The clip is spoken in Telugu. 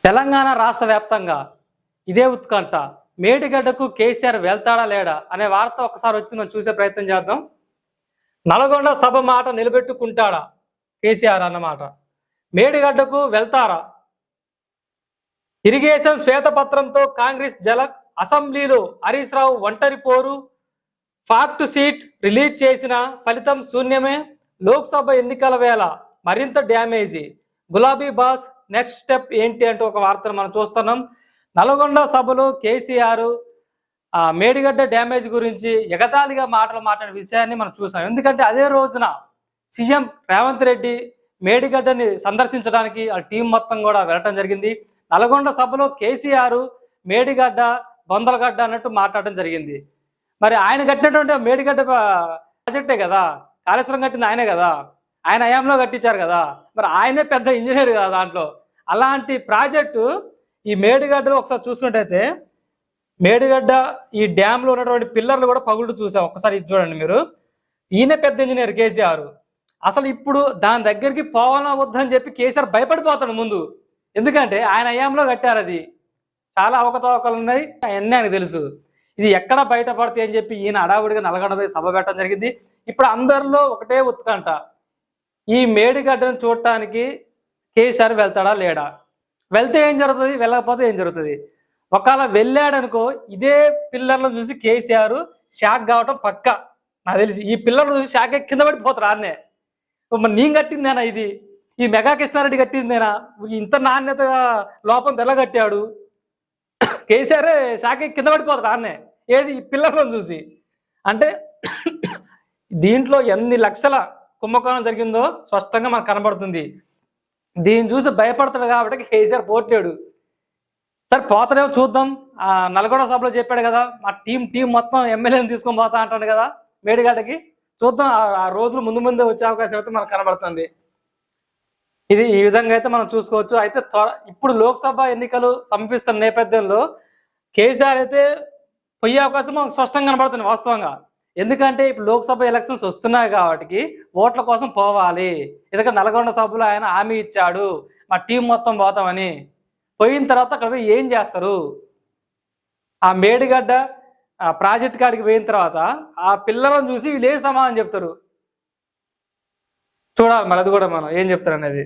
తెలంగాణ రాష్ట్ర వ్యాప్తంగా ఇదే ఉత్కంఠ. మేడిగడ్డకు కేసీఆర్ వెళ్తాడా లేడా అనే వార్త ఒకసారి వచ్చి మనం చూసే ప్రయత్నం చేద్దాం. నల్గొండ సభ మాట నిలబెట్టుకుంటాడా కేసీఆర్ అన్నమాట. మేడిగడ్డకు వెళ్తారా? ఇరిగేషన్ శ్వేతపత్రంతో కాంగ్రెస్ జలక్, అసెంబ్లీలో హరీష్ రావు ఒంటరి పోరు, ఫాక్ట్ షీట్ రిలీజ్ చేసిన ఫలితం శూన్యమే, లోక్సభ ఎన్నికల వేళ మరింత డ్యామేజీ, గులాబీ బాస్ నెక్స్ట్ స్టెప్ ఏంటి అంటూ ఒక వార్తను మనం చూస్తున్నాం. నల్గొండ సభలో కేసీఆర్ మేడిగడ్డ డ్యామేజ్ గురించి ఎగతాళిగా మాటలు మాట్లాడిన విషయాన్ని మనం చూసాం. ఎందుకంటే అదే రోజున సీఎం రేవంత్ రెడ్డి మేడిగడ్డని సందర్శించడానికి ఆ టీం మొత్తం కూడా వెళ్ళటం జరిగింది. నల్గొండ సభలో కేసీఆర్ మేడిగడ్డ బొందలగడ్డ అన్నట్టు మాట్లాడటం జరిగింది. మరి ఆయన కట్టినటువంటి మేడిగడ్డ ప్రాజెక్టే కదా, కాళేశ్వరం కట్టింది ఆయనే కదా, ఆయన హయాంలో కట్టించారు కదా, మరి ఆయనే పెద్ద ఇంజనీర్ కదా దాంట్లో. అలాంటి ప్రాజెక్టు ఈ మేడిగడ్డలో ఒకసారి చూసుకున్నట్టయితే మేడిగడ్డ ఈ డ్యాంలో ఉన్నటువంటి పిల్లర్లు కూడా పగుళ్ళు చూసాం. ఒకసారి ఇది చూడండి మీరు. ఈయన పెద్ద ఇంజనీర్ కేసీఆర్. అసలు ఇప్పుడు దాని దగ్గరికి పోవాలా వద్దని చెప్పి కేసీఆర్ భయపడిపోతాడు ముందు. ఎందుకంటే ఆయన హయాంలో కట్టారు, అది చాలా అవకతవకలు ఉన్నాయి, అవన్నీ ఆయనకు తెలుసు. ఇది ఎక్కడ బయటపడతాయి అని చెప్పి ఈయన అడావుడిగా నల్గొండ సభ పెట్టడం జరిగింది. ఇప్పుడు అందరిలో ఒకటే ఉత్కంఠ, ఈ మేడిగడ్డను చూడటానికి కేసీఆర్ వెళ్తాడా లేడా, వెళ్తే ఏం జరుగుతుంది, వెళ్ళకపోతే ఏం జరుగుతుంది. ఒకవేళ వెళ్ళాడనుకో ఇదే పిల్లర్లను చూసి కేసీఆర్ షాక్ కావటం పక్క నాకు తెలిసి. ఈ పిల్లర్లు చూసి షాక్ కింద పడిపోతారు ఆన్నే. మరి నేను కట్టిందేనా ఇది, ఈ మెగా కృష్ణారెడ్డి కట్టిందేనా, ఇంత నాణ్యత లోపం తెల్ల కట్టాడు కేసీఆర్ షాక్ కింద పడిపోతారు ఆన్నే. ఏది ఈ పిల్లర్లను చూసి. అంటే దీంట్లో ఎన్ని లక్షల కుంభకోణం జరిగిందో స్పష్టంగా మనకు కనబడుతుంది. దీన్ని చూసి భయపడతాడు కాబట్టి కేసీఆర్ పోట్లేడు. సరే పోతాడేమో చూద్దాం. నల్గొండ సభలో చెప్పాడు కదా, మా టీం మొత్తం ఎమ్మెల్యేని తీసుకొని పోతా అంటాడు కదా మేడిగడ్డకి. చూద్దాం, ఆ రోజులు ముందే వచ్చే అవకాశం అయితే మనకు కనబడుతుంది. ఇది ఈ విధంగా అయితే మనం చూసుకోవచ్చు. అయితే ఇప్పుడు లోక్సభ ఎన్నికలు సమీపిస్తున్న నేపథ్యంలో కేసీఆర్ అయితే పోయే అవకాశం మనకు స్పష్టంగా కనబడుతుంది వాస్తవంగా. ఎందుకంటే ఇప్పుడు లోక్సభ ఎలక్షన్స్ వస్తున్నాయి కాబట్టి ఓట్ల కోసం పోవాలి. ఎందుకంటే నల్గొండ సభలో ఆయన హామీ ఇచ్చాడు, మా టీం మొత్తం పోతామని. పోయిన తర్వాత అక్కడ పోయి ఏం చేస్తారు, ఆ మేడిగడ్డ ప్రాజెక్ట్ కాడికి పోయిన తర్వాత ఆ పిల్లలను చూసి వీళ్ళు ఏ సమాధానం చెప్తారు చూడాలి. మరి అది కూడా మనం ఏం చెప్తారు అనేది.